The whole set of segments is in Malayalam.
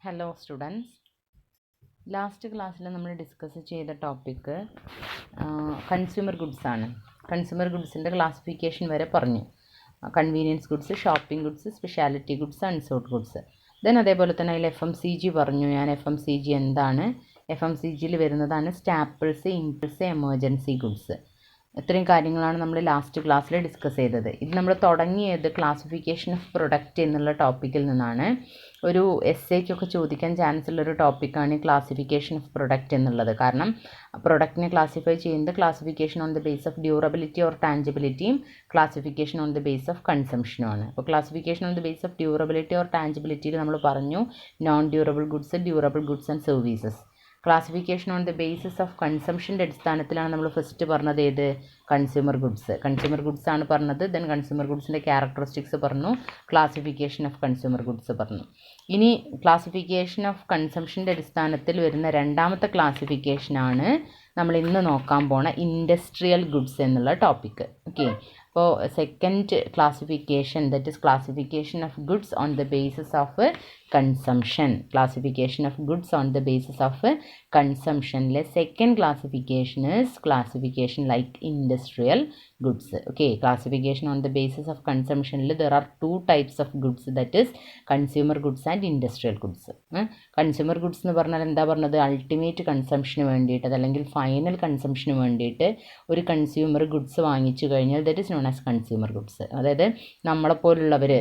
ഹലോ സ്റ്റുഡൻസ്, ലാസ്റ്റ് ക്ലാസ്സിൽ നമ്മൾ ഡിസ്കസ് ചെയ്ത ടോപ്പിക്ക് കൺസ്യൂമർ ഗുഡ്സ് ആണ്. കൺസ്യൂമർ ഗുഡ്സിൻ്റെ ക്ലാസിഫിക്കേഷൻ വരെ പറഞ്ഞു. Convenience goods, shopping goods, speciality goods, unsold goods. Then അതേപോലെ തന്നെ അതിൽ FMCG പറഞ്ഞു. ഞാൻ FMCG എന്താണ്, FMCGയിൽ വരുന്നതാണ് സ്റ്റാപ്പിൾസ്, ഇൻപൾസ്, എമർജൻസി ഗുഡ്സ്. ഇത്രയും കാര്യങ്ങളാണ് നമ്മൾ ലാസ്റ്റ് ക്ലാസ്സിൽ ഡിസ്കസ് ചെയ്തത്. ഇത് നമ്മൾ തുടങ്ങിയത് ക്ലാസിഫിക്കേഷൻ ഓഫ് പ്രൊഡക്റ്റ് എന്നുള്ള ടോപ്പിക്കിൽ നിന്നാണ്. ഒരു എസ്സേക്കൊക്കെ ചോദിക്കാൻ ചാൻസ് ഉള്ളൊരു ടോപ്പിക്കാണ് ക്ലാസിഫിക്കേഷൻ ഓഫ് പ്രൊഡക്റ്റ് എന്നുള്ളത്. കാരണം പ്രൊഡക്റ്റിനെ ക്ലാസിഫൈ ചെയ്യുന്നത് classification on the base of durability or ടാഞ്ചിബിലിറ്റിയും classification on the base of കൺസംഷനുമാണ്. അപ്പോൾ classification on the base of durability or ടാഞ്ചിബിലിറ്റിയിൽ നമ്മൾ പറഞ്ഞു non durable goods, durable goods and services. Classification on the basis of കൺസംഷൻ്റെ അടിസ്ഥാനത്തിലാണ് നമ്മൾ ഫസ്റ്റ് പറഞ്ഞത് ഏത്, കൺസ്യൂമർ ഗുഡ്സ്. കൺസ്യൂമർ ഗുഡ്സ് ആണ് പറഞ്ഞത്. ദെൻ കൺസ്യൂമർ ഗുഡ്സിൻ്റെ ക്യാരക്ടറിസ്റ്റിക്സ് പറഞ്ഞു, ക്ലാസിഫിക്കേഷൻ ഓഫ് കൺസ്യൂമർ ഗുഡ്സ് പറഞ്ഞു. ഇനി ക്ലാസിഫിക്കേഷൻ ഓഫ് കൺസംഷൻ്റെ അടിസ്ഥാനത്തിൽ വരുന്ന രണ്ടാമത്തെ ക്ലാസിഫിക്കേഷനാണ് നമ്മൾ ഇന്ന് നോക്കാൻ പോണ ഇൻഡസ്ട്രിയൽ ഗുഡ്സ് എന്നുള്ള ടോപ്പിക്ക്. ഓക്കെ, അപ്പോൾ second classification, that is classification of goods on the basis of consumption. Classification of goods on the basis of കൺസംഷനിലെ second classification is classification like industrial goods. Okay, classification on the basis of കൺസംഷനിൽ there are two types of goods, that is consumer goods and industrial goods. Consumer goods എന്ന് പറഞ്ഞാൽ എന്താ പറഞ്ഞത്, അൾട്ടിമേറ്റ് കൺസംഷന് വേണ്ടിയിട്ട് അതല്ലെങ്കിൽ ഫൈനൽ കൺസംഷന് വേണ്ടിയിട്ട് ഒരു കൺസ്യൂമർ ഗുഡ്സ് വാങ്ങിച്ചു കഴിഞ്ഞാൽ that is known as consumer goods. അതായത് നമ്മളെപ്പോലുള്ളവർ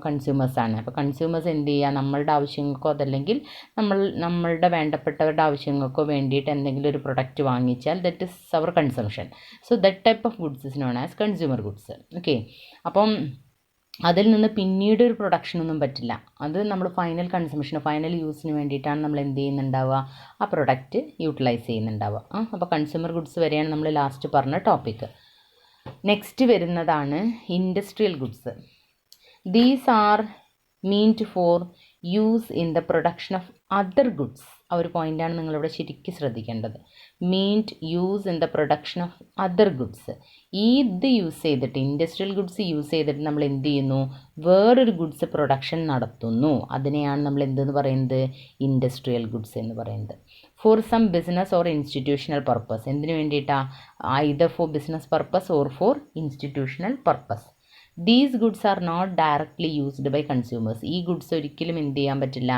കൺസ്യൂമേഴ്സാണ്. അപ്പോൾ കൺസ്യൂമേഴ്സ് എന്ത് ചെയ്യുക, നമ്മളുടെ ആവശ്യങ്ങൾക്കോ അതല്ലെങ്കിൽ നമ്മളുടെ വേണ്ടപ്പെട്ടവരുടെ ആവശ്യങ്ങൾക്കോ വേണ്ടിയിട്ട് എന്തെങ്കിലും ഒരു പ്രൊഡക്റ്റ് വാങ്ങിച്ചാൽ ദറ്റ് ഈസ് അവർ consumption. So that type of goods is known as consumer goods. Okay, അപ്പം അതിൽ നിന്ന് പിന്നീട് ഒരു പ്രൊഡക്ഷനൊന്നും പറ്റില്ല. അത് നമ്മൾ ഫൈനൽ കൺസംഷന്, ഫൈനൽ യൂസിന് വേണ്ടിയിട്ടാണ് നമ്മൾ എന്ത് ചെയ്യുന്നുണ്ടാവുക, ആ പ്രൊഡക്റ്റ് യൂട്ടിലൈസ് ചെയ്യുന്നുണ്ടാവുക. അപ്പോൾ കൺസ്യൂമർ ഗുഡ്സ് വരെയാണ് നമ്മൾ ലാസ്റ്റ് പറഞ്ഞ ടോപ്പിക്ക്. നെക്സ്റ്റ് വരുന്നതാണ് industrial goods. These are meant for use in the production of other goods. ആ ഒരു പോയിൻ്റാണ് നിങ്ങളിവിടെ ശരിക്കും ശ്രദ്ധിക്കേണ്ടത്. Meant use in the production of other goods. ഇത് യൂസ് ചെയ്തിട്ട്, ഇൻഡസ്ട്രിയൽ ഗുഡ്സ് യൂസ് ചെയ്തിട്ട് നമ്മൾ എന്ത് ചെയ്യുന്നു, വേറൊരു ഗുഡ്സ് പ്രൊഡക്ഷൻ നടത്തുന്നു. അതിനെയാണ് നമ്മൾ എന്തെന്ന് പറയുന്നത്, ഇൻഡസ്ട്രിയൽ ഗുഡ്സ് എന്ന് പറയുന്നത്. For some business or institutional purpose. എന്തിനു വേണ്ടിയിട്ടാണ്, either for business purpose or for institutional purpose. These goods are not directly used by consumers. ഈ ഗുഡ്സ് ഒരിക്കലും എന്ത് ചെയ്യാൻ പറ്റില്ല,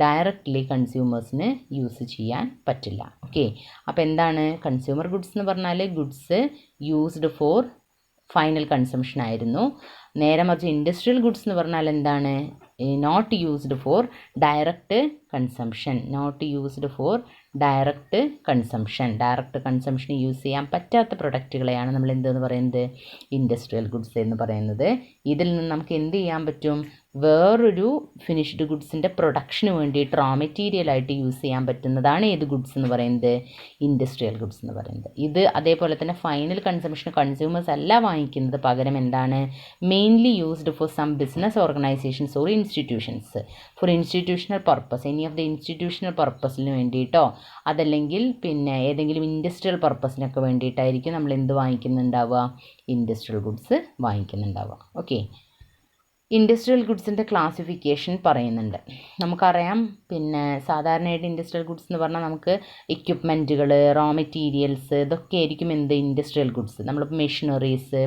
ഡയറക്റ്റ്ലി കൺസ്യൂമേഴ്സിന് യൂസ് ചെയ്യാൻ പറ്റില്ല. ഓക്കെ, അപ്പോൾ എന്താണ് കൺസ്യൂമർ ഗുഡ്സ് എന്ന് പറഞ്ഞാൽ, goods used for final consumption ആയിരുന്നു. നേരെ മറിച്ച് ഇൻഡസ്ട്രിയൽ ഗുഡ്സ് എന്ന് പറഞ്ഞാൽ എന്താണ്, not used for direct consumption. Not used for direct consumption. Direct കൺസംഷന് യൂസ് ചെയ്യാൻ പറ്റാത്ത പ്രൊഡക്റ്റുകളെയാണ് നമ്മൾ എന്തെന്ന് പറയുന്നത്, ഇൻഡസ്ട്രിയൽ ഗുഡ്സ് എന്ന് പറയുന്നത്. ഇതിൽ നിന്ന് നമുക്ക് എന്ത് ചെയ്യാൻ പറ്റും, വേറൊരു ഫിനിഷ്ഡ് ഗുഡ്സിൻ്റെ പ്രൊഡക്ഷന് വേണ്ടിയിട്ട് റോ മെറ്റീരിയലായിട്ട് യൂസ് ചെയ്യാൻ പറ്റുന്നതാണ് ഏത് ഗുഡ്സ് എന്ന് പറയുന്നത്, ഇൻഡസ്ട്രിയൽ ഗുഡ്സ് എന്ന് പറയുന്നത്. ഇത് അതേപോലെ തന്നെ ഫൈനൽ കൺസംഷന് കൺസ്യൂമേഴ്സ് അല്ല വാങ്ങിക്കുന്നത്, പകരം എന്താണ്, mainly used for some business organisations or institutions. For institutional purpose, any of the institutional പർപ്പസിന് വേണ്ടിയിട്ടോ അതല്ലെങ്കിൽ പിന്നെ ഏതെങ്കിലും ഇൻഡസ്ട്രിയൽ പർപ്പസിനൊക്കെ വേണ്ടിയിട്ടായിരിക്കും നമ്മൾ എന്ത് വാങ്ങിക്കുന്നുണ്ടാവുക, ഇൻഡസ്ട്രിയൽ ഗുഡ്സ് വാങ്ങിക്കുന്നുണ്ടാവുക. ഓക്കെ, ഇൻഡസ്ട്രിയൽ ഗുഡ്സിൻ്റെ ക്ലാസിഫിക്കേഷൻ പറയുന്നുണ്ട്. നമുക്കറിയാം, പിന്നെ സാധാരണയായിട്ട് ഇൻഡസ്ട്രിയൽ ഗുഡ്സ് എന്ന് പറഞ്ഞാൽ നമുക്ക് എക്യുപ്മെൻറ്റുകൾ, റോ മെറ്റീരിയൽസ്, ഇതൊക്കെ ആയിരിക്കും എന്ത് ഇൻഡസ്ട്രിയൽ ഗുഡ്സ്. നമ്മളിപ്പോൾ മെഷീനറീസ്,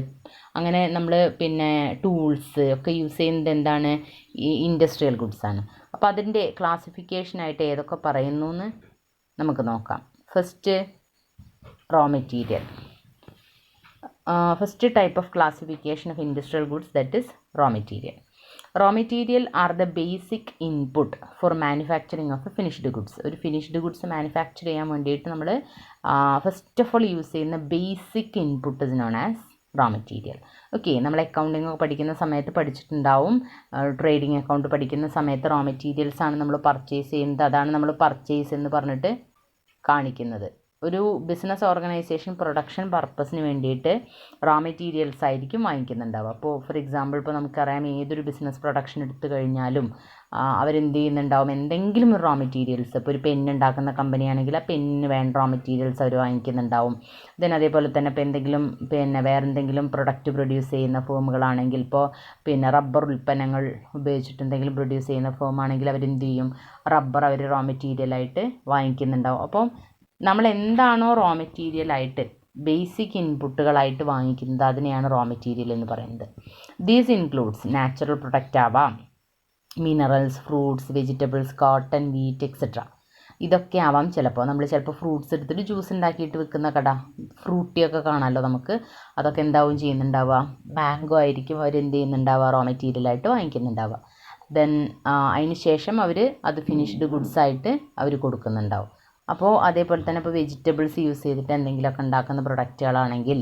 അങ്ങനെ നമ്മൾ പിന്നെ ടൂൾസ് ഒക്കെ യൂസ് ചെയ്യുന്നത് എന്താണ്, ഈ ഇൻഡസ്ട്രിയൽ ഗുഡ്സാണ്. അപ്പോൾ അതിൻ്റെ ക്ലാസിഫിക്കേഷനായിട്ട് ഏതൊക്കെ പറയുന്നു എന്ന് നമുക്ക് നോക്കാം. First, raw material. First type of classification of industrial goods, that is raw material. Raw material are the basic input for manufacturing of a finished goods. ഒരു ഫിനിഷ്ഡ് ഗുഡ്സ് മാനുഫാക്ചർ ചെയ്യാൻ വേണ്ടിയിട്ട് നമ്മൾ ഫസ്റ്റ് ഓഫ് ഓൾ യൂസ് ചെയ്യുന്ന basic input is known as raw material. Okay, നമ്മൾ അക്കൗണ്ടിങ് ഒക്കെ പഠിക്കുന്ന സമയത്ത് പഠിച്ചിട്ടുണ്ടാവും. ട്രേഡിംഗ് അക്കൗണ്ട് പഠിക്കുന്ന സമയത്ത് റോ മെറ്റീരിയൽസ് ആണ് നമ്മൾ പർച്ചേസ് ചെയ്യുന്നത്. അതാണ് നമ്മൾ പർച്ചേസ് എന്ന് പറഞ്ഞിട്ട് കാണിക്കുന്നത്. ഒരു ബിസിനസ് ഓർഗനൈസേഷൻ പ്രൊഡക്ഷൻ പർപ്പസിന് വേണ്ടിയിട്ട് റോ മെറ്റീരിയൽസ് ആയിരിക്കും വാങ്ങിക്കുന്നുണ്ടാവുക. അപ്പോൾ ഫോർ എക്സാമ്പിൾ ഇപ്പോൾ നമുക്കറിയാം ഏതൊരു ബിസിനസ് പ്രൊഡക്ഷൻ എടുത്തു കഴിഞ്ഞാലും അവരെന്ത് ചെയ്യുന്നുണ്ടാവും, എന്തെങ്കിലും ഒരു റോ മെറ്റീരിയൽസ്, ഇപ്പോൾ ഒരു പെന്ന് ഉണ്ടാക്കുന്ന കമ്പനിയാണെങ്കിൽ ആ പെന്നിന് വേണ്ട റോ മെറ്റീരിയൽസ് അവർ വാങ്ങിക്കുന്നുണ്ടാവും. അതേപോലെ തന്നെ ഇപ്പോൾ എന്തെങ്കിലും വേറെ എന്തെങ്കിലും പ്രൊഡക്റ്റ് പ്രൊഡ്യൂസ് ചെയ്യുന്ന ഫേമുകളാണെങ്കിൽ, ഇപ്പോൾ റബ്ബർ ഉൽപ്പന്നങ്ങൾ ഉപയോഗിച്ചിട്ട് എന്തെങ്കിലും പ്രൊഡ്യൂസ് ചെയ്യുന്ന ഫേമാണെങ്കിൽ അവരെന്ത് ചെയ്യും, റബ്ബർ അവർ റോ മെറ്റീരിയലായിട്ട് വാങ്ങിക്കുന്നുണ്ടാവും. അപ്പോൾ നമ്മൾ എന്താണോ റോ മെറ്റീരിയലായിട്ട് ബേസിക് ഇൻപുട്ടുകളായിട്ട് വാങ്ങിക്കുന്നത് അതിനെയാണ് റോ മെറ്റീരിയൽ എന്ന് പറയുന്നത്. ദീസ് ഇൻക്ലൂഡ്സ് നാച്ചുറൽ പ്രൊഡക്റ്റ് ആവാം, minerals, fruits, vegetables, cotton, wheat etcetera. ഇതൊക്കെ ആവാം. നമ്മൾ ചിലപ്പോൾ ഫ്രൂട്ട്സ് എടുത്തിട്ട് ജ്യൂസ് ഉണ്ടാക്കിയിട്ട് വിൽക്കുന്ന കട, ഫ്രൂട്ടിയൊക്കെ കാണാമല്ലോ നമുക്ക്. അതൊക്കെ എന്താവും ചെയ്യുന്നുണ്ടാവുക, മാംഗോ ആയിരിക്കും അവരെന്ത് ചെയ്യുന്നുണ്ടാവുക, റോ മെറ്റീരിയലായിട്ട് വാങ്ങിക്കുന്നുണ്ടാവുക. ദെൻ അതിന് ശേഷം അവർ അത് ഫിനിഷ്ഡ് ഗുഡ്സായിട്ട് അവർ കൊടുക്കുന്നുണ്ടാവും. അപ്പോൾ അതേപോലെ തന്നെ ഇപ്പോൾ വെജിറ്റബിൾസ് യൂസ് ചെയ്തിട്ട് എന്തെങ്കിലുമൊക്കെ ഉണ്ടാക്കുന്ന പ്രൊഡക്റ്റുകളാണെങ്കിൽ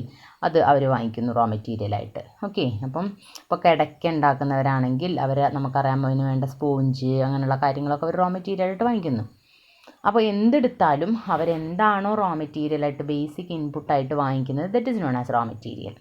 അത് അവർ വാങ്ങിക്കുന്നു റോ മെറ്റീരിയലായിട്ട്. ഓക്കെ, അപ്പം ഇപ്പോൾ കിടക്ക ഉണ്ടാക്കുന്നവരാണെങ്കിൽ നമുക്കറിയാം അതിന് വേണ്ട സ്പോഞ്ച് അങ്ങനെയുള്ള കാര്യങ്ങളൊക്കെ അവർ റോ മെറ്റീരിയലായിട്ട് വാങ്ങിക്കുന്നു. അപ്പോൾ എന്തെടുത്താലും അവരെന്താണോ റോ മെറ്റീരിയലായിട്ട് ബേസിക് ഇൻപുട്ടായിട്ട് വാങ്ങിക്കുന്നത്, that is known as raw material.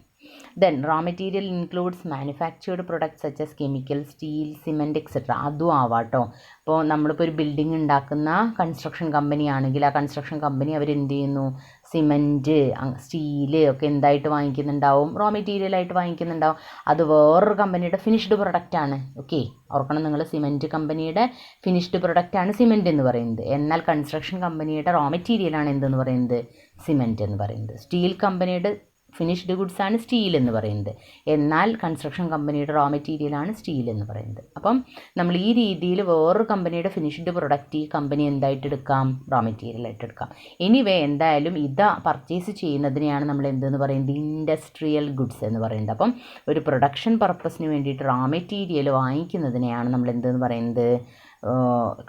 Then raw material includes manufactured products such as chemicals, steel, cement etc. അതും ആവാട്ടോ. ഇപ്പോൾ നമ്മളിപ്പോൾ ഒരു ബിൽഡിംഗ് ഉണ്ടാക്കുന്ന കൺസ്ട്രക്ഷൻ കമ്പനി ആണെങ്കിൽ ആ കൺസ്ട്രക്ഷൻ കമ്പനി അവരെന്ത് ചെയ്യുന്നു, സിമൻറ്റ്, സ്റ്റീല് ഒക്കെ എന്തായിട്ട് വാങ്ങിക്കുന്നുണ്ടാവും, റോ മെറ്റീരിയലായിട്ട് വാങ്ങിക്കുന്നുണ്ടാവും. അത് വേറൊരു കമ്പനിയുടെ ഫിനിഷ്ഡ് പ്രൊഡക്റ്റാണ്. ഓക്കെ, ഓർക്കണം നിങ്ങൾ, സിമൻറ്റ് കമ്പനിയുടെ ഫിനിഷ്ഡ് പ്രൊഡക്റ്റാണ് സിമൻറ്റ് എന്ന് പറയുന്നത്. എന്നാൽ കൺസ്ട്രക്ഷൻ കമ്പനിയുടെ റോ മെറ്റീരിയലാണ് എന്തെന്ന് പറയുന്നത്, സിമൻറ്റ് എന്ന് പറയുന്നത്. സ്റ്റീൽ കമ്പനിയുടെ ഫിനിഷ്ഡ് ഗുഡ്സ് ആണ് സ്റ്റീൽ എന്ന് പറയുന്നത്. എന്നാൽ കൺസ്ട്രക്ഷൻ കമ്പനിയുടെ റോ മെറ്റീരിയലാണ് സ്റ്റീൽ എന്ന് പറയുന്നത്. അപ്പം നമ്മൾ ഈ രീതിയിൽ വേറൊരു കമ്പനിയുടെ ഫിനിഷ്ഡ് പ്രൊഡക്റ്റ് ഈ കമ്പനി എന്തായിട്ട് എടുക്കാം, റോ മെറ്റീരിയലായിട്ട് എടുക്കാം. എനിവേ എന്തായാലും ഇത് പർച്ചേസ് ചെയ്യുന്നതിനെയാണ് നമ്മൾ എന്തെന്ന് പറയുന്നത്, ഇൻഡസ്ട്രിയൽ ഗുഡ്സ് എന്ന് പറയുന്നത്. അപ്പം ഒരു പ്രൊഡക്ഷൻ പർപ്പസിന് വേണ്ടിയിട്ട് റോ മെറ്റീരിയൽ വാങ്ങിക്കുന്നതിനെയാണ് നമ്മൾ എന്തെന്ന് പറയുന്നത്,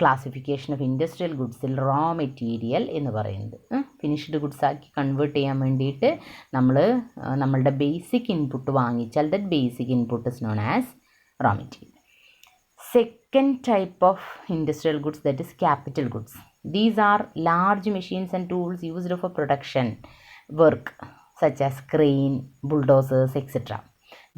ക്ലാസിഫിക്കേഷൻ ഓഫ് ഇൻഡസ്ട്രിയൽ ഗുഡ്സിൽ റോ മെറ്റീരിയൽ എന്ന് പറയുന്നത്. ഫിനിഷ്ഡ് ഗുഡ്സ് ആക്കി കൺവേർട്ട് ചെയ്യാൻ വേണ്ടിയിട്ട് നമ്മളുടെ ബേസിക് ഇൻപുട്ട് വാങ്ങിച്ചാൽ that basic input is known as raw material. Second type of industrial goods, that is capital goods. These are large machines and tools used for production work such as crane, bulldozers etcetera.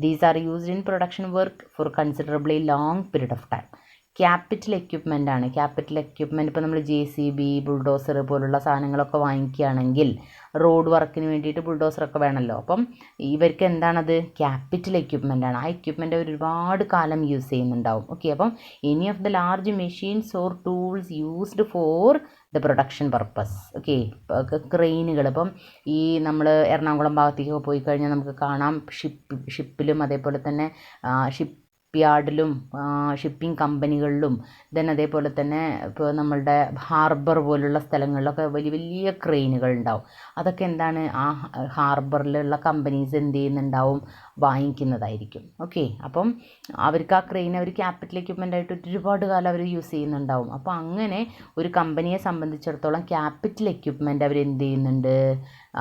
These are used in production work for considerably long period of time. Capital equipment ആണ്. ക്യാപിറ്റൽ എക്യുപ്മെൻറ്റ് ഇപ്പോൾ നമ്മൾ JCB, ബുൾഡോസർ പോലുള്ള സാധനങ്ങളൊക്കെ വാങ്ങിക്കുകയാണെങ്കിൽ റോഡ് വർക്കിന് വേണ്ടിയിട്ട് ബുൾഡോസറൊക്കെ വേണമല്ലോ. അപ്പം ഇവർക്ക് എന്താണത്, ക്യാപിറ്റൽ എക്യുപ്മെൻ്റ് ആണ്. ആ എക്യുപ്മെൻ്റ് ഒരുപാട് കാലം യൂസ് ചെയ്യുന്നുണ്ടാവും. ഓക്കെ, അപ്പം any of the large machines or tools used for the production purpose. Okay, ക്രെയിനുകൾ ഇപ്പം നമ്മൾ എറണാകുളം ഭാഗത്തേക്കൊക്കെ പോയി കഴിഞ്ഞാൽ നമുക്ക് കാണാം ഷിപ്പിലും അതേപോലെ തന്നെ യാർഡിലും ഷിപ്പിംഗ് കമ്പനികളിലും ദെൻ അതേപോലെ തന്നെ ഇപ്പോൾ നമ്മളുടെ ഹാർബർ പോലുള്ള സ്ഥലങ്ങളിലൊക്കെ വലിയ വലിയ ക്രെയിനുകൾ ഉണ്ടാവും. അതൊക്കെ എന്താണ്, ആ ഹാർബറിലുള്ള കമ്പനീസ് എന്ത് ചെയ്യുന്നുണ്ടാവും, വാങ്ങിക്കുന്നതായിരിക്കും. ഓക്കെ, അപ്പം അവർക്ക് ആ ക്രെയിൻ അവർ ക്യാപിറ്റൽ എക്യുപ്മെൻ്റ് ആയിട്ട് ഒരുപാട് കാലം അവർ യൂസ് ചെയ്യുന്നുണ്ടാവും. അപ്പോൾ അങ്ങനെ ഒരു കമ്പനിയെ സംബന്ധിച്ചിടത്തോളം ക്യാപിറ്റൽ എക്യുപ്മെൻ്റ് അവർ എന്ത് ചെയ്യുന്നുണ്ട്,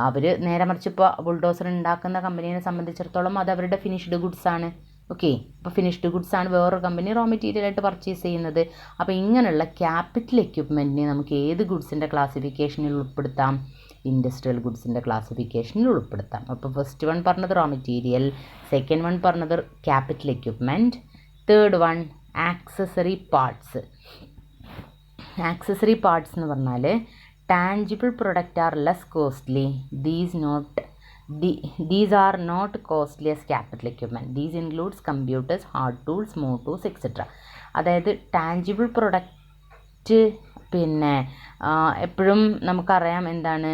അവർ നേരെ മറിച്ച് ഇപ്പോൾ ബുൾഡോസർ ഉണ്ടാക്കുന്ന കമ്പനീനെ സംബന്ധിച്ചിടത്തോളം അത് അവരുടെ ഫിനിഷ്ഡ് ഗുഡ്സ് ആണ്. ഓക്കെ, അപ്പോൾ ഫിനിഷ്ഡ് ഗുഡ്സ് ആണ് വേറൊരു കമ്പനി റോ മെറ്റീരിയലായിട്ട് പർച്ചേസ് ചെയ്യുന്നത്. അപ്പോൾ ഇങ്ങനെയുള്ള ക്യാപിറ്റൽ എക്യുപ്മെൻറ്റിനെ നമുക്ക് ഏത് ഗുഡ്സിൻ്റെ ക്ലാസിഫിക്കേഷനിൽ ഉൾപ്പെടുത്താം, ഇൻഡസ്ട്രിയൽ ഗുഡ്സിൻ്റെ ക്ലാസിഫിക്കേഷനിൽ ഉൾപ്പെടുത്താം. അപ്പോൾ ഫസ്റ്റ് വൺ പറഞ്ഞത് റോ മെറ്റീരിയൽ, സെക്കൻഡ് വൺ പറഞ്ഞത് capital equipment, third one accessory parts. Accessory parts എന്ന് പറഞ്ഞാൽ tangible product are less costly, These are not costly as capital equipment. These includes computers, hard tools, small tools etc. അതായത് ടാഞ്ചിബിൾ പ്രൊഡക്റ്റ് എപ്പോഴും നമുക്കറിയാം എന്താണ്,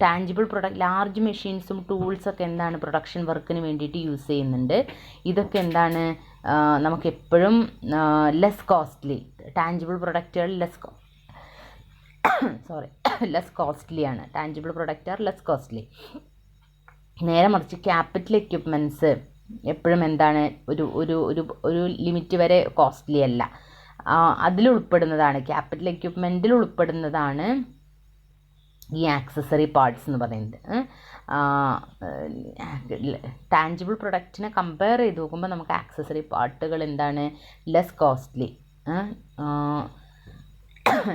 ടാഞ്ചിബിൾ പ്രൊഡക്റ്റ് ലാർജ് മെഷീൻസും ടൂൾസൊക്കെ എന്താണ് പ്രൊഡക്ഷൻ വർക്കിന് വേണ്ടിയിട്ട് യൂസ് ചെയ്യുന്നുണ്ട്. ഇതൊക്കെ എന്താണ്, നമുക്കെപ്പോഴും ലെസ് കോസ്റ്റ്ലി, ടാഞ്ചിബിൾ പ്രൊഡക്റ്റുകൾ ലെസ് കോസ്റ്റ്ലി ആണ്. Tangible product are less costly. നേരെ മറിച്ച് ക്യാപിറ്റൽ എക്യുപ്മെൻറ്റ്സ് എപ്പോഴും എന്താണ്, ഒരു ഒരു ഒരു ഒരു ലിമിറ്റ് വരെ കോസ്റ്റ്ലി അല്ല. അതിലുൾപ്പെടുന്നതാണ്, ക്യാപിറ്റൽ എക്യുപ്മെൻറ്റിൽ ഉൾപ്പെടുന്നതാണ് ഈ ആക്സസറി പാർട്സ് എന്ന് പറയുന്നത്. ടാഞ്ചിബിൾ പ്രൊഡക്റ്റിനെ കമ്പയർ ചെയ്ത് നോക്കുമ്പോൾ നമുക്ക് ആക്സസറി പാർട്ടുകൾ എന്താണ്, ലെസ് കോസ്റ്റ്ലി.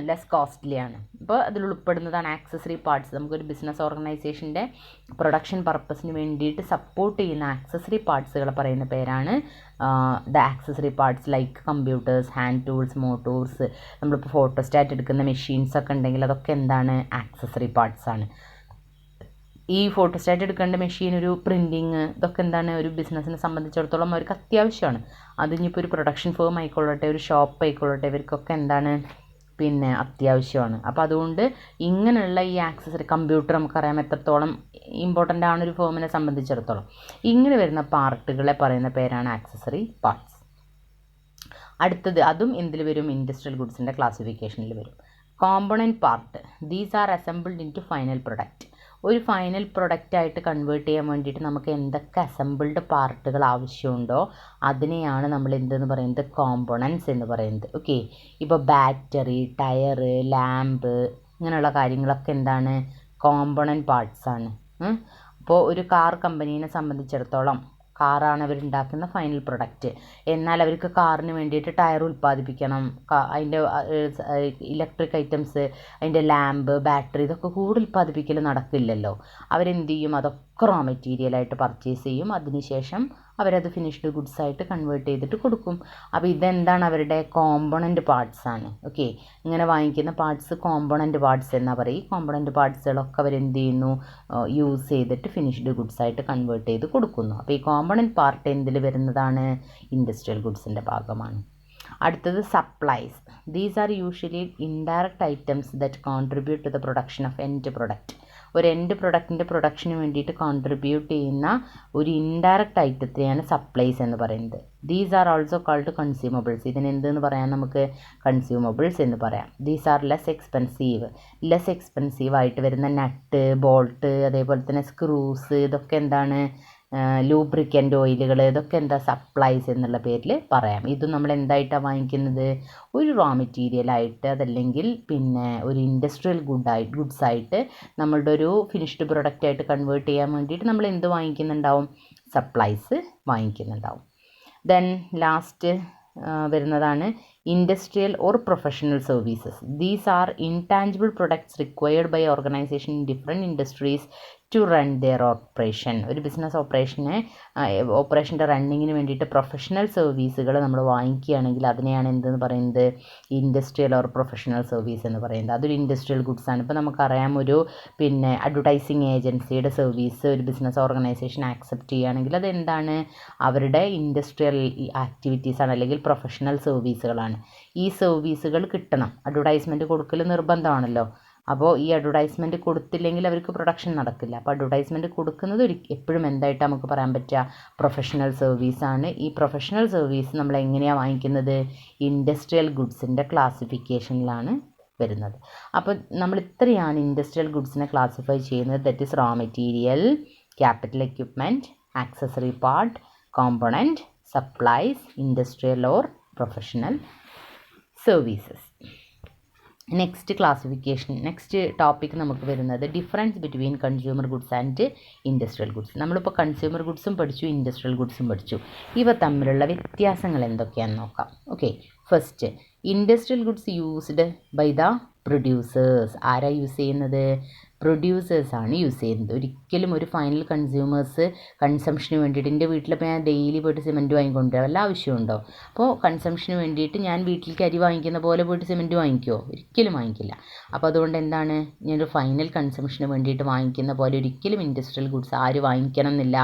ലെസ് കോസ്റ്റ്ലി ആണ്. അപ്പോൾ അതിൽ ഉൾപ്പെടുന്നതാണ് ആക്സസറി പാർട്സ്. നമുക്കൊരു ബിസിനസ് ഓർഗനൈസേഷൻ്റെ പ്രൊഡക്ഷൻ പർപ്പസിന് വേണ്ടിയിട്ട് സപ്പോർട്ട് ചെയ്യുന്ന ആക്സസറി പാർട്സുകളെ പറയുന്ന പേരാണ് the accessory parts like computers, hand tools, motors. നമ്മളിപ്പോൾ ഫോട്ടോസ്റ്റാറ്റ് എടുക്കുന്ന മെഷീൻസൊക്കെ ഉണ്ടെങ്കിൽ അതൊക്കെ എന്താണ്? ആക്സസറി പാർട്സ് ആണ്. ഈ ഫോട്ടോസ്റ്റാറ്റ് എടുക്കേണ്ട മെഷീൻ, ഒരു പ്രിൻറ്റിങ്, ഇതൊക്കെ എന്താണ്? ഒരു ബിസിനസ്സിനെ സംബന്ധിച്ചിടത്തോളം അവർക്ക് അത്യാവശ്യമാണ്. അതിനിപ്പോൾ ഒരു പ്രൊഡക്ഷൻ ഫേം ആയിക്കൊള്ളട്ടെ, ഒരു ഷോപ്പ് ആയിക്കൊള്ളട്ടെ, ഇവർക്കൊക്കെ എന്താണ്? പിന്നെ അത്യാവശ്യമാണ്. അപ്പോൾ അതുകൊണ്ട് ഇങ്ങനെയുള്ള ഈ ആക്സസറി, കമ്പ്യൂട്ടർ നമുക്കറിയാം എത്രത്തോളം ഇമ്പോർട്ടൻ്റ് ആണ് ഒരു ഫേമിനെ സംബന്ധിച്ചിടത്തോളം. ഇങ്ങനെ വരുന്ന പാർട്ടുകളെ പറയുന്ന പേരാണ് ആക്സസറി പാർട്സ്. അടുത്തത്, അതും എന്തിൽ വരും? ഇൻഡസ്ട്രിയൽ ഗുഡ്സിൻ്റെ ക്ലാസിഫിക്കേഷനിൽ വരും. Component part, these are assembled in to final product. ഒരു ഫൈനൽ പ്രൊഡക്റ്റായിട്ട് കൺവേർട്ട് ചെയ്യാൻ വേണ്ടിയിട്ട് നമുക്ക് എന്തൊക്കെ അസംബിൾഡ് പാർട്ടുകൾ ആവശ്യമുണ്ടോ അതിനെയാണ് നമ്മൾ എന്തെന്ന് പറയുന്നത്? കോമ്പണൻസ് എന്ന് പറയുന്നത്. ഓക്കെ, ഇപ്പോൾ ബാറ്ററി, ടയറ്, ലാമ്പ്, ഇങ്ങനെയുള്ള കാര്യങ്ങളൊക്കെ എന്താണ്? കോമ്പണൻറ്റ് പാർട്സാണ്. അപ്പോൾ ഒരു കാർ കമ്പനീനെ സംബന്ധിച്ചിടത്തോളം കാറാണ് അവരുണ്ടാക്കുന്ന ഫൈനൽ പ്രൊഡക്റ്റ്. എന്നാൽ അവർക്ക് കാറിന് വേണ്ടിയിട്ട് ടയർ ഉൽപ്പാദിപ്പിക്കണം, അതിൻ്റെ ഇലക്ട്രിക് ഐറ്റംസ്, അതിൻ്റെ ലാമ്പ്, ബാറ്ററി, ഇതൊക്കെ കൂടെ ഉൽപ്പാദിപ്പിക്കൽ നടക്കില്ലല്ലോ. അവരെന്ത് ചെയ്യും? അതൊക്കെ റോ മെറ്റീരിയലായിട്ട് പർച്ചേസ് ചെയ്യും. അതിനുശേഷം അവരത് ഫിനിഷ്ഡ് ഗുഡ്സ് ആയിട്ട് കൺവേർട്ട് ചെയ്തിട്ട് കൊടുക്കും. അപ്പോൾ ഇതെന്താണ്? അവരുടെ കോമ്പണൻറ്റ് പാർട്സ് ആണ്. ഓക്കെ, ഇങ്ങനെ വാങ്ങിക്കുന്ന പാർട്സ് കോമ്പണൻറ്റ് പാർട്സ് എന്നാണ് പറയും. കോമ്പണൻറ്റ് പാർട്സുകളൊക്കെ അവരെന്ത് ചെയ്യുന്നു? യൂസ് ചെയ്തിട്ട് ഫിനിഷ്ഡ് ഗുഡ്സ് ആയിട്ട് കൺവേർട്ട് ചെയ്ത് കൊടുക്കുന്നു. അപ്പോൾ ഈ കോമ്പണൻറ്റ് പാർട്ട് എന്തിൽ വരുന്നതാണ്? ഇൻഡസ്ട്രിയൽ ഗുഡ്സിൻ്റെ ഭാഗമാണ്. അടുത്തത് supplies. These are usually indirect items that contribute to the production of end product. ഒരു എൻഡ് പ്രൊഡക്റ്റിൻ്റെ പ്രൊഡക്ഷന് വേണ്ടിയിട്ട് കോൺട്രിബ്യൂട്ട് ചെയ്യുന്ന ഒരു ഇൻഡയറക്റ്റ് ഐറ്റത്തെയാണ് സപ്ലൈസ് എന്ന് പറയുന്നത്. These are also called consumables. ഇതിനെന്തെന്ന് പറയാം? നമുക്ക് കൺസ്യൂമബിൾസ് എന്ന് പറയാം. ദീസ് ആർ ലെസ് എക്സ്പെൻസീവ് ആയിട്ട് വരുന്ന നട്ട്, ബോൾട്ട്, അതേപോലെ തന്നെ സ്ക്രൂസ്, ഇതൊക്കെ എന്താണ്? ലൂബ്രിക്കൻ്റ് ഓയിലുകൾ, ഇതൊക്കെ എന്താ? സപ്ലൈസ് എന്നുള്ള പേരിൽ പറയാം. ഇത് നമ്മൾ എന്തായിട്ടാണ് വാങ്ങിക്കുന്നത്? ഒരു റോ മെറ്റീരിയലായിട്ട്, അതല്ലെങ്കിൽ പിന്നെ ഒരു ഇൻഡസ്ട്രിയൽ ഗുഡ്സായിട്ട് നമ്മളുടെ ഒരു ഫിനിഷ്ഡ് പ്രൊഡക്റ്റായിട്ട് കൺവേർട്ട് ചെയ്യാൻ വേണ്ടിയിട്ട് നമ്മൾ എന്ത് വാങ്ങിക്കുന്നുണ്ടാവും? സപ്ലൈസ് വാങ്ങിക്കുന്നുണ്ടാവും. ദെൻ ലാസ്റ്റ് വരുന്നതാണ് industrial or professional services. These are intangible products required by organization in different industries to run their operation. ഒരു ബിസിനസ് ഓപ്പറേഷൻ്റെ റണ്ണിങ്ങിന് വേണ്ടിയിട്ട് പ്രൊഫഷണൽ സർവീസുകൾ നമ്മൾ വാങ്ങിക്കുകയാണെങ്കിൽ അതിനെയാണ് എന്തെന്ന് പറയുന്നത്? ഇൻഡസ്ട്രിയൽ ഓർ പ്രൊഫഷണൽ സർവീസ് എന്ന് പറയുന്നത്. അതൊരു ഇൻഡസ്ട്രിയൽ ഗുഡ്സ് ആണ്. ഇപ്പോൾ നമുക്കറിയാം, ഒരു പിന്നെ അഡ്വർടൈസിങ് ഏജൻസിയുടെ സർവീസ് ഒരു ബിസിനസ് ഓർഗനൈസേഷൻ ആക്സെപ്റ്റ് ചെയ്യുകയാണെങ്കിൽ അതെന്താണ്? അവരുടെ ഇൻഡസ്ട്രിയൽ ആക്ടിവിറ്റീസാണ്, അല്ലെങ്കിൽ പ്രൊഫഷണൽ സർവീസുകളാണ്. ഈ സർവീസുകൾ കിട്ടണം. അഡ്വർടൈസ്മെൻറ്റ് കൊടുക്കൽ നിർബന്ധമാണല്ലോ. അപ്പോൾ ഈ അഡ്വർടൈസ്മെൻറ്റ് കൊടുത്തില്ലെങ്കിൽ അവർക്ക് പ്രൊഡക്ഷൻ നടക്കില്ല. അപ്പോൾ അഡ്വർടൈസ്മെൻറ്റ് കൊടുക്കുന്നത് എപ്പോഴും എന്തായിട്ട് നമുക്ക് പറയാൻ പറ്റുക? പ്രൊഫഷണൽ സർവീസാണ്. ഈ പ്രൊഫഷണൽ സർവീസ് നമ്മൾ എങ്ങനെയാണ് വാങ്ങിക്കുന്നത്? ഇൻഡസ്ട്രിയൽ ഗുഡ്സിൻ്റെ ക്ലാസിഫിക്കേഷനിലാണ് വരുന്നത്. അപ്പോൾ നമ്മൾ ഇത്രയാണ് ഇൻഡസ്ട്രിയൽ ഗുഡ്സിനെ ക്ലാസിഫൈ ചെയ്യുന്നത്. That is raw material, capital equipment, accessory part, component, supplies, industrial or professional services. Next topic നമുക്ക് വരുന്നത് difference between consumer goods and industrial goods. നമ്മളിപ്പോൾ കൺസ്യൂമർ ഗുഡ്സും പഠിച്ചു, ഇൻഡസ്ട്രിയൽ ഗുഡ്സും പഠിച്ചു. ഇവ തമ്മിലുള്ള വ്യത്യാസങ്ങൾ എന്തൊക്കെയാണെന്ന് നോക്കാം. Okay, first, industrial goods used by the producers. ആരാ യൂസ് ചെയ്യുന്നത്? പ്രൊഡ്യൂസേഴ്സാണ് യൂസ് ചെയ്യുന്നത്. ഒരിക്കലും ഒരു ഫൈനൽ കൺസ്യൂമേഴ്സ് കൺസംഷന് വേണ്ടിയിട്ട്, എൻ്റെ വീട്ടിലിപ്പോൾ ഞാൻ ഡെയിലി പോയിട്ട് സിമെൻറ്റ് വാങ്ങിക്കൊണ്ടുവരാം, വല്ല ആവശ്യമുണ്ടോ? അപ്പോൾ കൺസംഷന് വേണ്ടിയിട്ട് ഞാൻ വീട്ടിലേക്ക് അരി വാങ്ങിക്കുന്ന പോലെ പോയിട്ട് സിമെൻറ്റ് വാങ്ങിക്കുമോ? ഒരിക്കലും വാങ്ങിക്കില്ല. അപ്പോൾ അതുകൊണ്ട് എന്താണ്? ഞാനൊരു ഫൈനൽ കൺസംഷന് വേണ്ടിയിട്ട് വാങ്ങിക്കുന്ന പോലെ ഒരിക്കലും ഇൻഡസ്ട്രിയൽ ഗുഡ്സ് ആര് വാങ്ങിക്കണം എന്നില്ല?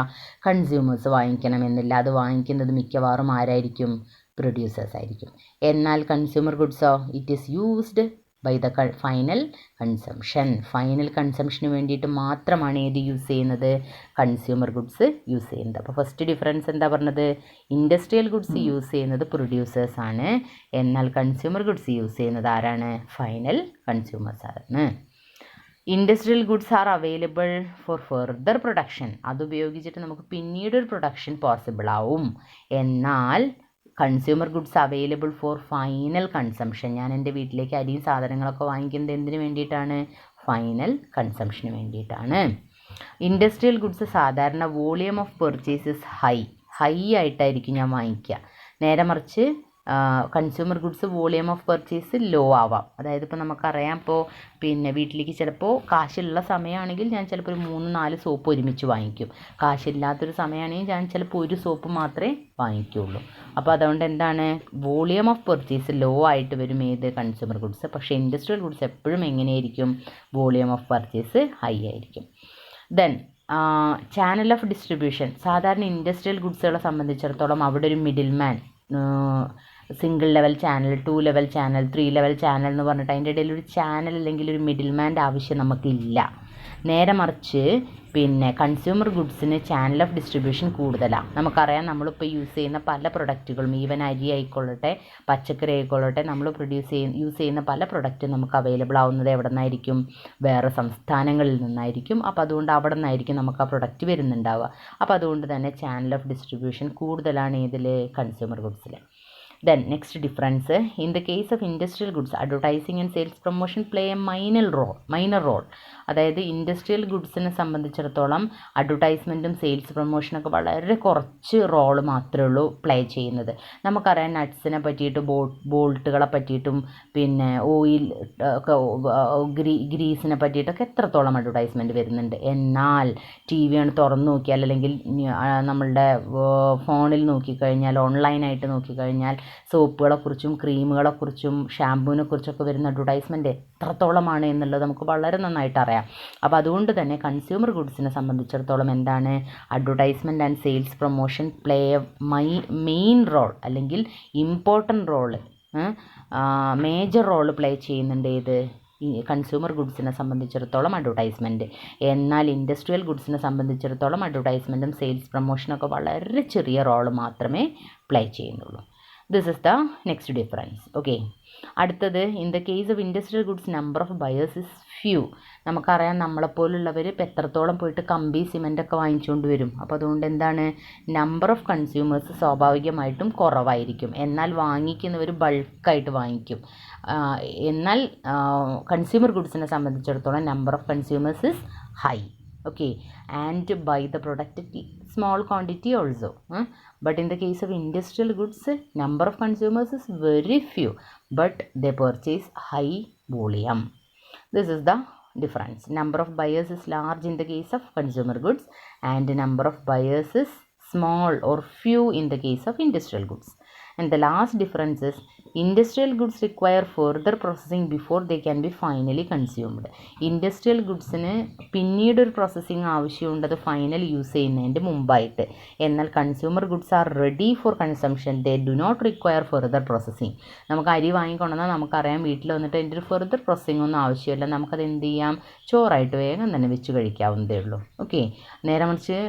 കൺസ്യൂമേഴ്സ് വാങ്ങിക്കണം എന്നില്ല. അത് വാങ്ങിക്കുന്നത് മിക്കവാറും ആരായിരിക്കും? പ്രൊഡ്യൂസേഴ്സ് ആയിരിക്കും. എന്നാൽ കൺസ്യൂമർ ഗുഡ്സോ, it is used by the final കൺസംഷന് വേണ്ടിയിട്ട് മാത്രമാണ് ഏത് യൂസ് ചെയ്യുന്നത്? കൺസ്യൂമർ ഗുഡ്സ് യൂസ് ചെയ്യുന്നത്. അപ്പോൾ ഫസ്റ്റ് ഡിഫറൻസ് എന്താ പറഞ്ഞത്? ഇൻഡസ്ട്രിയൽ ഗുഡ്സ് യൂസ് ചെയ്യുന്നത് പ്രൊഡ്യൂസേഴ്സാണ്. എന്നാൽ കൺസ്യൂമർ ഗുഡ്സ് യൂസ് ചെയ്യുന്നത് ആരാണ്? ഫൈനൽ കൺസ്യൂമേഴ്സാണ്. Industrial goods are available for further production. അതുപയോഗിച്ചിട്ട് നമുക്ക് പിന്നീട് ഒരു പ്രൊഡക്ഷൻ പോസിബിൾ ആവും. എന്നാൽ consumer goods available for final consumption. ഞാൻ എൻ്റെ വീട്ടിലേക്ക് അരിയും സാധനങ്ങളൊക്കെ വാങ്ങിക്കുന്നത് എന്തിനു വേണ്ടിയിട്ടാണ്? ഫൈനൽ കൺസംഷന് വേണ്ടിയിട്ടാണ്. ഇൻഡസ്ട്രിയൽ ഗുഡ്സ് സാധാരണ വോളിയം ഓഫ് പെർച്ചേസസ് ഹൈ ആയിട്ടായിരിക്കും ഞാൻ വാങ്ങിക്കുക. നേരെ മറിച്ച് consumer goods volume of purchase low ആവാം. അതായത് ഇപ്പോൾ നമുക്കറിയാം, ഇപ്പോൾ പിന്നെ വീട്ടിലേക്ക് ചിലപ്പോൾ കാശുള്ള സമയമാണെങ്കിൽ ഞാൻ ചിലപ്പോൾ ഒരു 3-4 സോപ്പ് ഒരുമിച്ച് വാങ്ങിക്കും. കാശില്ലാത്തൊരു സമയമാണെങ്കിൽ ഞാൻ ചിലപ്പോൾ ഒരു സോപ്പ് മാത്രമേ വാങ്ങിക്കുകയുള്ളൂ. അപ്പോൾ അതുകൊണ്ട് എന്താണ്, വോളിയം ഓഫ് പർച്ചേസ് ലോ ആയിട്ട് വരും ഏത് കൺസ്യൂമർ ഗുഡ്സ്. പക്ഷേ ഇൻഡസ്ട്രിയൽ ഗുഡ്സ് എപ്പോഴും എങ്ങനെയായിരിക്കും, വോളിയം ഓഫ് പർച്ചേസ് ഹൈ ആയിരിക്കും. Then channel of distribution. സാധാരണ ഇൻഡസ്ട്രിയൽ ഗുഡ്സുകളെ സംബന്ധിച്ചിടത്തോളം അവിടെ ഒരു middle man, single level channel, 2 level channel, 3 level channel എന്ന് പറഞ്ഞിട്ട് അതിൻ്റെ ഇടയിൽ ഒരു ചാനൽ അല്ലെങ്കിൽ ഒരു മിഡിൽ മാൻ്റെ ആവശ്യം നമുക്കില്ല. നേരെ മറിച്ച് പിന്നെ കൺസ്യൂമർ ഗുഡ്സിന് ചാനൽ ഓഫ് ഡിസ്ട്രിബ്യൂഷൻ കൂടുതലാണ്. നമുക്കറിയാം, നമ്മളിപ്പോൾ യൂസ് ചെയ്യുന്ന പല പ്രൊഡക്റ്റുകളും, ഈവൻ അരി ആയിക്കൊള്ളട്ടെ പച്ചക്കറി ആയിക്കൊള്ളട്ടെ, നമ്മൾ യൂസ് ചെയ്യുന്ന പല പ്രൊഡക്റ്റും നമുക്ക് അവൈലബിൾ ആവുന്നത് എവിടെ നിന്നായിരിക്കും, വേറെ സംസ്ഥാനങ്ങളിൽ നിന്നായിരിക്കും. അപ്പോൾ അതുകൊണ്ട് അവിടെ നിന്നായിരിക്കും നമുക്ക് ആ പ്രൊഡക്റ്റ് വരുന്നുണ്ടാവുക. അപ്പോൾ അതുകൊണ്ട് തന്നെ ചാനൽ ഓഫ് ഡിസ്ട്രിബ്യൂഷൻ കൂടുതലാണ് ഇതിൽ, consumer ഗുഡ്സിൽ. Then next difference, in the case of industrial goods, advertising and sales promotion play a minor role. അതായത് ഇൻഡസ്ട്രിയൽ ഗുഡ്സിനെ സംബന്ധിച്ചിടത്തോളം അഡ്വർടൈസ്മെൻറ്റും സെയിൽസ് പ്രൊമോഷനൊക്കെ വളരെ കുറച്ച് റോള് മാത്രമേ ഉള്ളൂ പ്ലേ ചെയ്യുന്നത്. നമുക്കറിയാം, നട്ട്സിനെ പറ്റിയിട്ട്, ബോൾട്ടുകളെ പറ്റിയിട്ടും പിന്നെ ഓയിൽ ഗ്രീസിനെ പറ്റിയിട്ടൊക്കെ എത്രത്തോളം അഡ്വർടൈസ്മെൻറ്റ് വരുന്നുണ്ട്. എന്നാൽ ടി വി ആണ് തുറന്നു നോക്കിയാൽ, അല്ലെങ്കിൽ നമ്മളുടെ ഫോണിൽ നോക്കിക്കഴിഞ്ഞാൽ, ഓൺലൈനായിട്ട് നോക്കിക്കഴിഞ്ഞാൽ സോപ്പുകളെക്കുറിച്ചും ക്രീമുകളെക്കുറിച്ചും ഷാമ്പൂവിനെക്കുറിച്ചൊക്കെ വരുന്ന അഡ്വർടൈസ്മെൻറ്റ് എത്രത്തോളമാണ് എന്നുള്ളത് നമുക്ക് വളരെ നന്നായിട്ട് അറിയാം. അപ്പോൾ അതുകൊണ്ട് തന്നെ കൺസ്യൂമർ ഗുഡ്സിനെ സംബന്ധിച്ചിടത്തോളം എന്താണ്, advertisement and sales promotion play main role, അല്ലെങ്കിൽ important role, major role play ചെയ്യുന്നുണ്ട് ഏത്, ഈ കൺസ്യൂമർ ഗുഡ്സിനെ സംബന്ധിച്ചിടത്തോളം അഡ്വർടൈസ്മെൻറ്റ്. എന്നാൽ ഇൻഡസ്ട്രിയൽ ഗുഡ്സിനെ സംബന്ധിച്ചിടത്തോളം അഡ്വർടൈസ്മെൻറ്റും സെയിൽസ് പ്രൊമോഷനൊക്കെ വളരെ ചെറിയ റോള് മാത്രമേ പ്ലേ ചെയ്യുന്നുള്ളൂ. This is the next difference. Okay, അടുത്തത്, in the case of industrial goods number of buyers is few. നമുക്കറിയാം, നമ്മളെപ്പോലുള്ളവർ ഇപ്പം എത്രത്തോളം പോയിട്ട് കമ്പി സിമെൻ്റൊക്കെ വാങ്ങിച്ചുകൊണ്ട് വരും. അപ്പോൾ അതുകൊണ്ട് എന്താണ്, നമ്പർ ഓഫ് കൺസ്യൂമേഴ്സ് സ്വാഭാവികമായിട്ടും കുറവായിരിക്കും. എന്നാൽ വാങ്ങിക്കുന്നവർ ബൾക്കായിട്ട് വാങ്ങിക്കും. എന്നാൽ കൺസ്യൂമർ ഗുഡ്സിനെ സംബന്ധിച്ചിടത്തോളം number of consumers is high. Okay, and buy the product small quantity also. But in the case of industrial goods, number of consumers is very few, but they purchase high volume. This is the difference. Number of buyers is large in the case of consumer goods, and number of buyers is small or few in the case of industrial goods. And the last difference is, industrial goods require further processing before they can be finally consumed. Industrial ഗുഡ്സിന് പിന്നീട് ഒരു പ്രോസസ്സിങ് ആവശ്യമുണ്ട്, അത് ഫൈനൽ യൂസ് ചെയ്യുന്നതിൻ്റെ മുമ്പായിട്ട്. എന്നാൽ consumer goods are ready for consumption, they do not require further processing. നമുക്ക് അരി വാങ്ങിക്കൊണ്ടെന്നാൽ നമുക്കറിയാം, വീട്ടിൽ വന്നിട്ട് അതിൻ്റെ ഒരു ഫെർദർ പ്രോസസ്സിംഗ് ഒന്നും ആവശ്യമില്ല. നമുക്കത് എന്ത് ചെയ്യാം, ചോറായിട്ട് വേഗം തന്നെ വെച്ച് കഴിക്കാവുന്നതേ ഉള്ളൂ. ഓക്കെ, നേരെ മറിച്ച്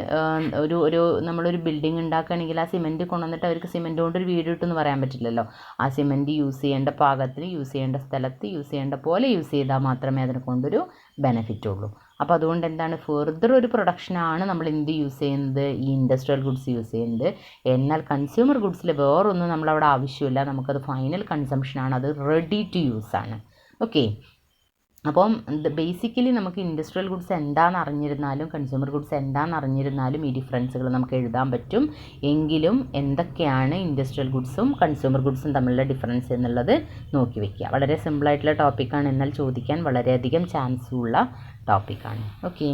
നമ്മളൊരു ബിൽഡിംഗ് ഉണ്ടാക്കുകയാണെങ്കിൽ ആ സിമെൻറ്റ് കൊണ്ടുവന്നിട്ട് അവർക്ക് സിമെൻറ്റ് കൊണ്ടൊരു വീട് കിട്ടുമെന്ന് പറയാൻ പറ്റില്ലല്ലോ. ആ സിമെൻറ്റ് യൂസ് ചെയ്യേണ്ട പാകത്തിന്, യൂസ് ചെയ്യേണ്ട സ്ഥലത്ത്, യൂസ് ചെയ്യേണ്ട പോലെ യൂസ് ചെയ്താൽ മാത്രമേ അതിനെ കൊണ്ടൊരു ബെനിഫിറ്റ് ഉള്ളൂ. അപ്പോൾ അതുകൊണ്ട് എന്താണ്, ഫെർദർ ഒരു പ്രൊഡക്ഷനാണ് നമ്മൾ എന്ത് യൂസ് ചെയ്യുന്നത്, ഈ ഇൻഡസ്ട്രിയൽ ഗുഡ്സ് യൂസ് ചെയ്യുന്നത്. എന്നാൽ കൺസ്യൂമർ ഗുഡ്സിൽ വേറൊന്നും നമ്മളവിടെ ആവശ്യമില്ല, നമുക്കത് ഫൈനൽ കൺസംഷനാണ്, അത് റെഡി ടു യൂസ് ആണ്. ഓക്കെ, അപ്പം ബേസിക്കലി നമുക്ക് ഇൻഡസ്ട്രിയൽ ഗുഡ്സ് എന്താണെന്ന് അറിഞ്ഞിരുന്നാലും കൺസ്യൂമർ ഗുഡ്സ് എന്താണെന്ന് അറിഞ്ഞിരുന്നാലും ഈ ഡിഫറൻസുകൾ നമുക്ക് എഴുതാൻ പറ്റും. എങ്കിലും എന്തൊക്കെയാണ് ഇൻഡസ്ട്രിയൽ ഗുഡ്സും കൺസ്യൂമർ ഗുഡ്സും തമ്മിലുള്ള ഡിഫറൻസ് എന്നുള്ളത് നോക്കി വയ്ക്കുക. വളരെ സിമ്പിളായിട്ടുള്ള ടോപ്പിക്കാണ്, എന്നാൽ ചോദിക്കാൻ വളരെയധികം ചാൻസുള്ള ടോപ്പിക്കാണ്. ഓക്കെ.